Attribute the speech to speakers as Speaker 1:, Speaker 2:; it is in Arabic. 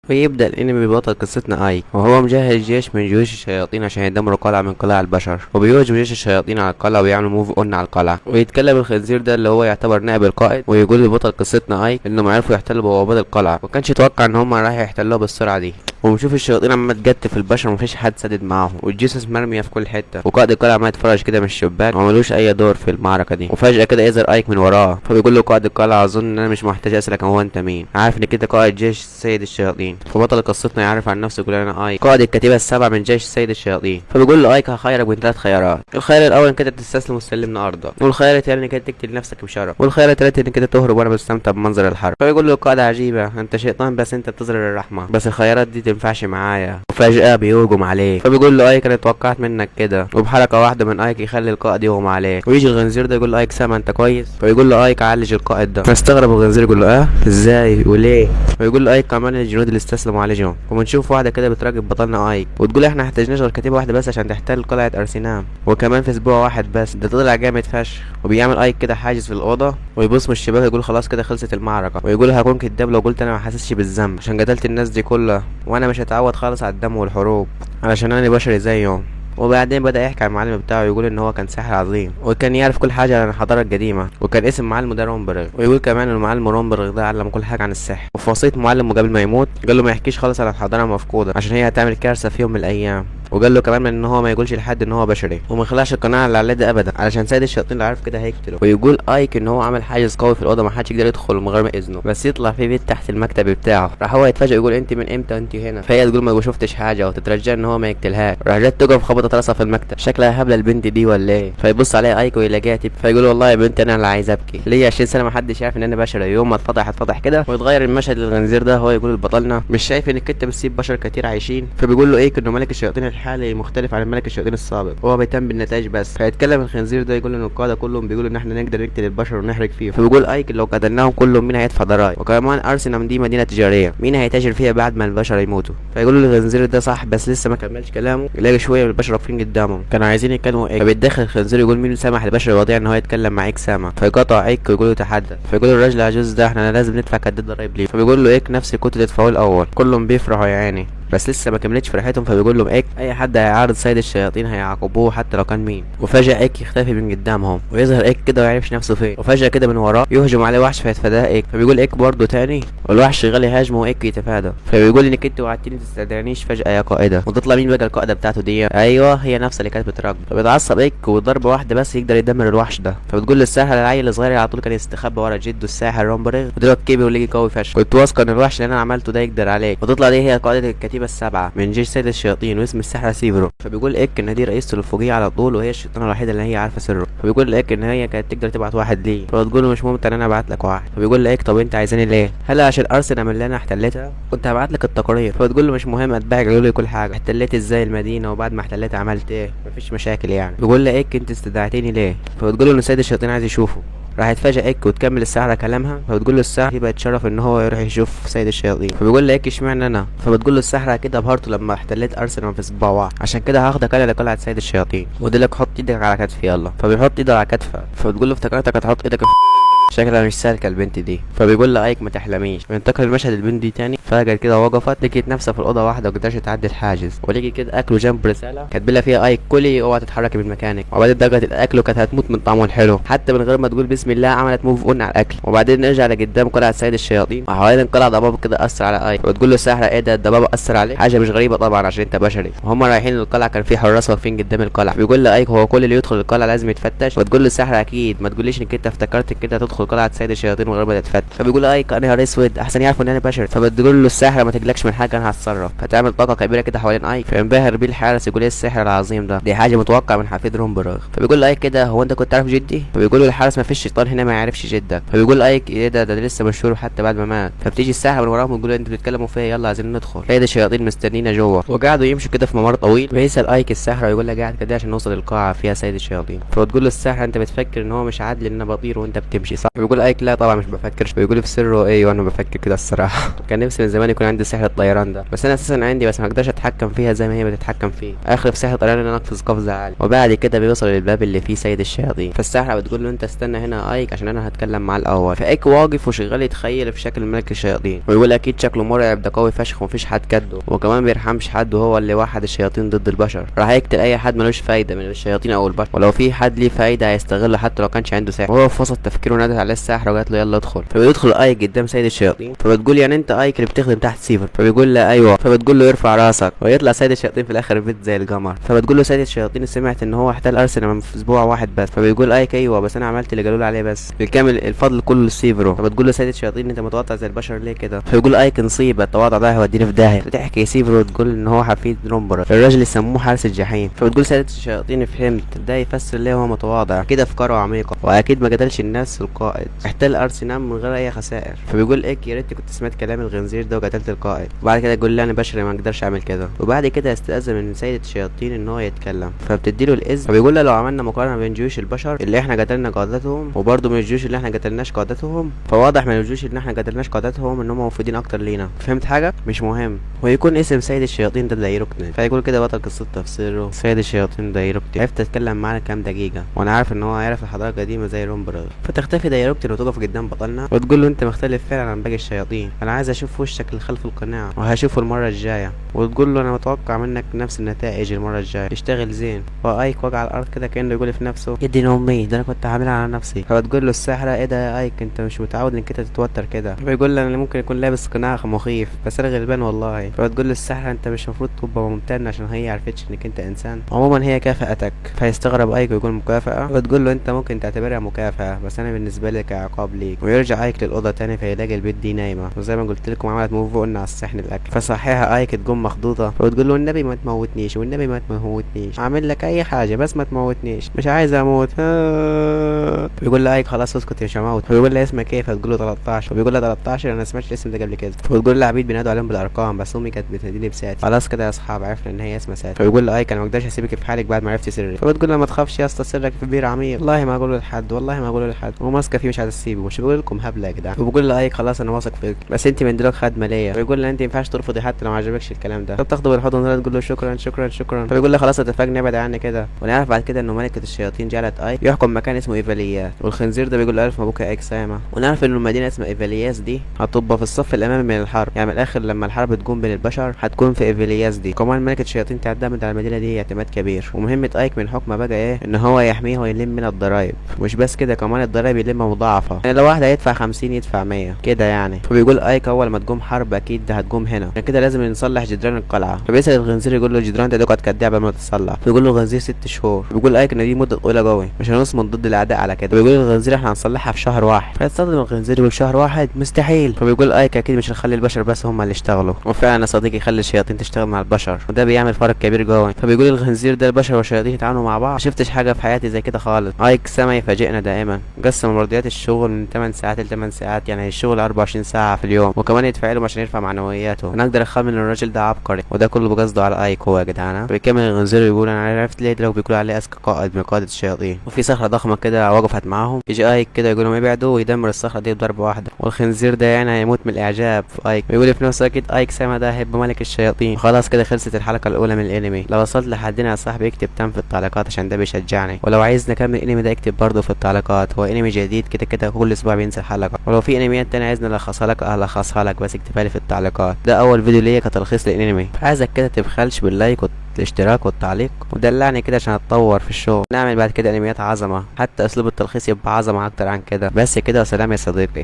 Speaker 1: ويبدأ الانمي ببطل قصتنا ايك، وهو مجهز جيش من جيوش الشياطين عشان يدمروا قلعة من قلاع البشر، وبيهجم جيش الشياطين على القلعة ويعملوا موف اون على القلعة. ويتكلم الخنزير ده اللي هو يعتبر نائب القائد، ويقول لبطل قصتنا ايك انهم عرفوا يحتلوا بوابات القلعة، وكانش يتوقع ان هم راح يحتلوها بالسرعة دي. وبنشوف الشياطين عمالة تجتف في البشر ومفيش حد سادد معاهم، والجثث مرمية في كل حتة، وقائد القلعة عمال يتفرج كده من الشباك وملوش اي دور في المعركة دي. وفجأة كده يظهر ايك من وراه، فبيقول له قائد القلعة اظن ان انا مش محتاج اسألك هو انت مين، عارف انك انت قائد جيش سيد الشياطين. فبطل قصتنا يعرف عن نفسه يقول انا ايك قائد الكتيبة السابعة من جيش سيد الشياطين. فبيقول له ايك هخيرك بين 3 خيارات، الخيار الاول انك انت تستسلم وتسلمنا ارضك، والخيار الثاني انك انت تقتل نفسك بشرف، والخيار الثالث انك انت تهرب وانا بستمتع بمنظر الحرب. فبيقول له القائد عجيبة انت شيطان بس انت بتظهر الرحمة، بس الخيارات دي تنفعش معايا. وفجأة بيهجم عليه، فبيقول له ايك انا توقعت منك كده، وبحركة واحدة من ايك يخلي القائد يغمى عليه. ويجي الخنزير ده يقول له ايك سامع انت كويس، فيقول له ايك عالج القائد ده. فاستغرب الخنزير يقول له ازاي وليه، ويقول له ايك كمان الجنود اللي استسلموا عالجهم. وبنشوف واحدة كده بتراقب بطلنا ايك وتقول احنا احتاجناش غير كتيبة واحدة بس عشان تحتل قلعة ارسنام، وكمان في اسبوع واحد بس. ده طلع جامد فشخ. وبيعمل ايك كده حاجز في الاوضة ويبص من الشباك يقول خلاص كده خلصت المعركة، ويقول هكون كداب لو قلت انا ما حاسسش بالذنب عشان قتلت الناس دي كلها، وانا مش هتعود خالص على الدم والحروب علشان انا بشري زيهم. وبعدين بدأ يحكي عن المعلم بتاعه، يقول ان هو كان ساحر عظيم وكان يعرف كل حاجة عن الحضارة القديمة، وكان اسم معلمه ده رومبرغ. ويقول كمان ان المعلم رومبرغ ده علم كل حاجة عن السحر. وفي وصية معلمه قبل ما يموت قال له ما يحكيش خالص عن الحضارة المفقودة عشان هي هتعمل كارثة في يوم من الايام. وقال له كمان ان هو ما يقولش لحد ان هو بشري، وما يخلعش القناع اللي عليه ده ابدا علشان سيد الشياطين اللي عارف كده هيقتله. ويقول ايك ان هو عمل حاجز قوي في الاوضه ما حدش يقدر يدخل من غير ما اذنه، بس يطلع في بيت تحت المكتب بتاعه. راح هو يتفاجئ يقول انت من امتى انت هنا، فهي تقول ما شفتش حاجه وتترجى ان هو ما يقتلهاش. راح جت تقف خبطت راسها في المكتب، شكلها هبله البنت دي ولا ايه. فيبص عليها ايك ويلاقيها تبكي، فيقول والله يا بنت انا اللي عايز ابكي، ليا 20 سنه ما حدش يعرف ان انا بشري، يوم ما اتفضح كده. ويتغير المشهد للخنزير ده، هو يقول لبطلنا مش شايف انك انت بتسيب بشر كتير عايشين. فبيقول له ايك انه ملك الشياطين الحالي مختلف عن الملك الشياطين السابق، هو بيهتم بالنتائج بس. فيتكلم الخنزير ده يقول ان القاده كلهم بيقولوا ان احنا نقدر نقتل البشر ونحرق فيهم. فبيقول ايك لو قتلناهم كلهم مين هيدفع ضرايب، وكمان ارسنال دي مدينه تجاريه مين هيتاجر فيها بعد ما البشر يموتوا. فيقول له الخنزير ده صح، بس لسه ما كملش كلامه يلاقي شويه من البشر واقفين قدامهم كانوا عايزين يتكلموا ايك. فبيتدخل الخنزير يقول مين سامح البشر الوضيع ان هو يتكلم مع ايك سامع. فيقاطع ايك ويقول له تحدث. فيقول له الراجل العجوز ده احنا لازم ندفع قد الضرايب ليه. فبيقول له ايك نفس كنت تدفعوه الاول. كلهم بيفرحوا يا عيني، بس لسه ما كملتش فرحتهم. فبيقول لهم ايك اي حد هيعارض سيد الشياطين هيعاقبوه حتى لو كان مين. وفجأة ايك يختفي من قدامهم ويظهر ايك كده ويعرفش نفسه فين. وفجأة كده من وراه يهجم عليه وحش فيتفاداه ايك. فبيقول ايك برضه تاني، والوحش شغال يهاجمه وايك يتفادى. فبيقول انك انت وعدتني تستدعينيش فجأة يا قائدة. وتطلع مين بقى القائدة بتاعته دي؟ ايوه هي نفسها اللي كانت بتراقبه. فبيتعصب ايك وضربة واحدة بس يقدر يدمر الوحش ده. فبتقول للساحر العيل الصغير على طول كان يستخبى ورا جده الساحر رومبرغ، ودلوقتي كبر ولقي قوي فشخ. كنت واثقة ان الوحش اللي انا عملته ده يقدر عليك. وتطلع دي هي قائدة الكتيبة السابعة من جيش سيد الشياطين واسم الساحرة سيفرو. فبيقول ايك ان دي رئيسته الفوقية على طول وهي الشيطانة الوحيدة اللي هي عارفة سره. فبيقول لايك ان هي كانت تقدر تبعت واحد ليه، فبتقول له مش ممكن انا ابعت لك واحد. فبيقول لايك طب انت عايزاني ليه؟ هل عشان ارسنال من اللي انا احتلتها؟ كنت هبعت لك التقارير. فبتقول له مش مهم اتباعك قالوا لي كل حاجة، احتليت ازاي المدينة وبعد ما احتليتها عملت ايه، مفيش مشاكل يعني. بيقول لايك انت استدعيتني ليه؟ فبتقول له ان سيد الشياطين عايز يشوفه. راح يتفاجئ ايك وتكمل الساحرة كلامها. فبتقول له الساحر يبقى يتشرف ان هو يروح يشوف سيد الشياطين. فبيقول له ايك اشمعنى انا؟ فبتقول له الساحرة كده ابهرته لما احتليت ارسنال في اسبوع واحد، عشان كده هاخدك انا لقلعة سيد الشياطين واديلك حط ايدك على كتفي يلا. فبيحط ايده على كتفها. فبتقول له افتكرتك هتحط ايدك شكلها مش سالكة البنت دي. فبيقول لها ايك ما تحلميش. بينتقل المشهد البنت دي تاني، فجأة كده وقفت لقيت نفسها في الاوضه واحده وقدرش تعدي الحاجز، ولقي كده اكل جنب رساله كاتبه فيها ايك كلي اوعى تتحركي من مكانك. وبعدين دقت الاكل وكانت هتموت من طعمه الحلو، حتى من غير ما تقول بسم الله عملت موف اون على الاكل. وبعدين نرجع لقدام قلعه سيد الشياطين وحوالين قلعه ضباب كده اثر على ايك. وتقول له الساحره ايه ده الضباب اثر عليه؟ حاجه مش غريبه طبعا عشان انت بشري. وهم رايحين للقلعه كان في حراس واقفين قدام القلعه. بيقول له ايك هو كل اللي يدخل القلعه لازم يتفتش؟ وتقول له الساحره اكيد ما تقوليش انك انت افتكرت كده تدخل قلعه سيد الشياطين من غير ما تتفتش. فبيقول ايك انا نهار اسود احسن يعرفوا ان انا بشري. فبتقول له الساحره ما تقلقش من حاجه انا هتصرف. فتعمل طاقه كبيره كده حوالين ايك. فينبهر بيه الحارس يقول ايه السحر العظيم ده، دي حاجه متوقع من حفيد رومبرغ. فبيقول له ايك كده هو انت كنت عارف جدي؟ فبيقول له الحارس ما فيش شيطان هنا ما يعرفش جدك. فبيقول ايك ايه ده لسه مشهور حتى بعد ما مات. فبتيجي الساحره من وراهم وتقول انتوا بتتكلموا فيا يلا عايزين ندخل. تلاقي الشياطين مستنينا جوه وقعدوا يمشوا كده في ممر طويل. ويسال ايك الساحره ويقول لها قاعد كده عشان نوصل للقاعه فيها سيد الشياطين. فبتقول له الساحره انت بتفكر ان هو مش عادل ان انا بطير وانت بتمشي صح؟ فبيقول ايك لا طبعا مش بفكرش، بيقول في سره ايه وانا بفكر كده الصراحه. كان نفسي من زمان يكون عندي سحر الطيران ده، بس انا اساسا عندي بس ما اقدرش اتحكم فيها زي ما هي بتتحكم فيه. اخر في سحر الطيران ان انا اقفز قفزه عاليه، وبعد كده بيوصل للباب اللي فيه سيد الشياطين. فالساحره بتقول له انت استنى هنا ايك عشان انا هتكلم معاه الاول. فايك واقف وشغال يتخيل في شكل ملك الشياطين، ويقول اكيد شكله مرعب، ده قوي فشخ ومفيش حد كده، وكمان بيرحمش حد، وهو اللي وحد الشياطين ضد البشر. راح يقتل اي حد ملوش فايده من الشياطين او البشر، ولو في حد ليه فايده هيستغله حتى لو كانش عنده سحر. وهو في وسط تفكيره نادت عليه الساحره وقالت له يلا ادخل. فبيدخل ايك قدام سيد الشياطين، فبتقول يعني انت ايك اللي بتخدم تحت سيفر؟ فبيقول له ايوه. فبتقول له ارفع راسك، ويطلع سيد الشياطين في الاخر بيت زي القمر. فبتقول له سيد الشياطين سمعت ان هو احتل ارسنال في اسبوع واحد بس. فبيقول ايك ايوه بس انا عملت اللي قالوا لي عليه، بس بالكامل الفضل كله لسيفرو. فبتقول له سيد الشياطين انت متواضع زي البشر ليه كده؟ فبيقول ايك نصيبه التواضع ده هيوديني في داهيه. بتحكي سيفرو تقول ان هو حفيد رومبر الراجل اللي سموه حارس الجحيم. فبتقول سيد الشياطين فهمت ده يفسر ليه هو متواضع كده، افكاره عميقه واكيد ما قتلش الناس القائد، احتل ارسنال من غير اي خسائر. فبيقول ايك يا ريت كنت سمعت كلام الخنزير ده وقتلت القائد. وبعد كده يقول لي انا بشري ما اقدرش اعمل كده. وبعد كده يستأذن من سيدة الشياطين ان هو يتكلم، فبتديله الاذن. فبيقول له لو عملنا مقارنه بين جيوش البشر اللي احنا قتلنا قادتهم وبرضه من الجيوش اللي احنا قتلناش قادتهم، فواضح من الجيوش اللي احنا قتلناش قادتهم ان هم مفيدين اكتر لينا. فهمت حاجه؟ مش مهم. ويكون اسم سيد الشياطين ده دايركتني. فيقول كده بطل قصه تفسيره سيد الشياطين دايركتني. عرفت اتكلم معانا كام دقيقه وانا عارف ان هو عارف الحضاره القديمه زي رومبرغ. فتختفي دايركتني وتقف قدام بطلنا وتقول له انت مختلف فعلا عن باقي الشياطين، انا عايز اشوف وشك اللي خلف القناع وهشوفه المره الجايه. وتقول له انا متوقع منك نفس النتائج المره الجايه، اشتغل زين. وايك وقع على الارض كده كانه يقول في نفسه يدين امي ده انا كنت عاملها على نفسي. فبتقول له الساحره ايه ده يا ايك انت مش متعود انك انت تتوتر كده؟ فبيقول له انا ممكن يكون لابس قناع مخيف بس انا غلبان والله. فبتقول له الساحره انت مش المفروض تبقى ممتن عشان هي عرفتش انك انت انسان، عموما هي كافأتك. فيستغرب ايك ويقول مكافأة؟ فبتقول له انت ممكن تعتبرها مكافأة بس انا بالنسبه لي كعقاب ليك. ويرجع ايك للاوضه تاني فيلاقي البيت دي نايمه، وزي ما قلت لكم عملت موف قلنا على الصحن الاكل. فصحيها ايك تقوم مخضوضه فبتقول له النبي ما تموتنيش والنبي ما تموتنيش، اعمل لك اي حاجه بس ما تموتنيش، مش عايز اموت. بيقول له ايك خلاص اسكت مش هموت. فبيقول له اسمك ايه؟ فتقول له 13. فبيقول له 13 انا ما سمعتش الاسم ده قبل كده. فبتقول له عبيد بينادوا عليهم بالارقام بس امي كانت بتناديني بساتي. خلاص كده يا اصحاب عرفنا ان هي اسمها ساتي. فبيقول له ايك انا ما اقدرش اسيبك في حالك بعد ما عرفتي سري. فبتقول له ما تخافش يا اسطى سرك في بير عميق، والله ما اقوله لحد والله ما اقوله لحد، وماسكه فيه مش عايز تسيبه. مش بقول لكم هبله يا جدعان. وبقول له ايك خلاص انا واثق فيك بس انت من دلوقتي خدمه ليا. فبيقول له انت ما ينفعش ترفضي حتى لو ما عجبكش الكلام ده. فبتاخده بالحضن تقول له شكرا شكرا شكرا. فبيقول له خلاص اتفقنا ابعد عني كده. ونعرف بعد كده انه ملكه الشياطين جعلت ايك يحكم مكان اسمه ايفاليات، والخنزير ده بيقول له الف مبروك يا ايك سامه. ونعرف انه المدينه اسمها ايفالياس دي هتبقى في الصف الامامي من الحرب، يعني من الاخر لما الحرب تقوم بين البشر هتكون في ايفالياس دي. كمان ملكه الشياطين تعتمد على المدينه دي اعتماد كبير، ومهمه ايك من حكمه بقى ايه؟ ان هو يحميها ويلم من الضرايب. مش بس كده كمان الضرايب يلمها مضاعفه، يعني لو واحد هيدفع 50 يدفع 100 كده يعني. فبيقول ايك اول ما تقوم حرب اكيد ده هتقوم هنا، يعني كده لازم نصلح جدران القلعه. فبيسال الخنزير يقول له الجدران دي هتقعد قد ايه قبل ما تتصلح؟ فيقول له الخنزير 6 شهور. بيقول ايك ان دي مده طويله قوي مش هنصمد ضد الاعداء على كده. بيقول الخنزير احنا هنصلحها في شهر واحد. فيتصدم الخنزير يقول شهر واحد مستحيل. فبيقول ايك اكيد مش هنخلي البشر بس هم اللي يشتغلوا، وفعلا يا صديقي خلي الشياطين تشتغل مع البشر وده بيعمل فرق كبير قوي. فبيقول الخنزير ده البشر والشياطين يتعاونوا مع بعض، ما شفتش حاجه في حياتي زي كده خالص. ايك سما يفاجئنا دائما، قسم مرضيات الشغل من 8 ساعات ل 8 ساعات، يعني الشغل 24 ساعه في اليوم، وكمان يدفع لهم عشان يرفع معنوياته. انا اقدر اخمن ان الراجل ده عبقري، وده كله بقصده على ايك هو يا جدعان. بيكمل الخنزير يقول انا عرفت ليه دلوقتي بيقولوا عليه اذكى قائد من قاده الشياطين. وفي صخره ضخمه كده وقفت معاهم، يجي ايك كده يقول لهم يبعدوا ويدمر الصخره دي بضربه واحده. والخنزير ده يعني هيموت من الاعجاب في ايك. بيقول في نفسه اكيد ايك سما ده هيبقى ملك الشياطين. خلاص كده خلصت الحلقه الاولى من الانمي. لو وصلت لحدنا يا صاحبي اكتب تم في التعليقات عشان ده بيشجعني، ولو عايز نكمل الانمي ده اكتب برضه في التعليقات. هو انمي جديد كده كده كل اسبوع بينزل حلقه، ولو في انميات تانية عايزني الخصها لك الخصها لك بس اكتبها لي في التعليقات. ده اول فيديو ليا كتلخيص للانمي، عايزك كده تبخلش باللايك الاشتراك والتعليق ودلعني كده عشان اتطور في الشغل، نعمل بعد كده انميات عظمه، حتى اسلوب التلخيص يبقى عظمه اكتر عن كده. بس كده وسلام يا صديقي.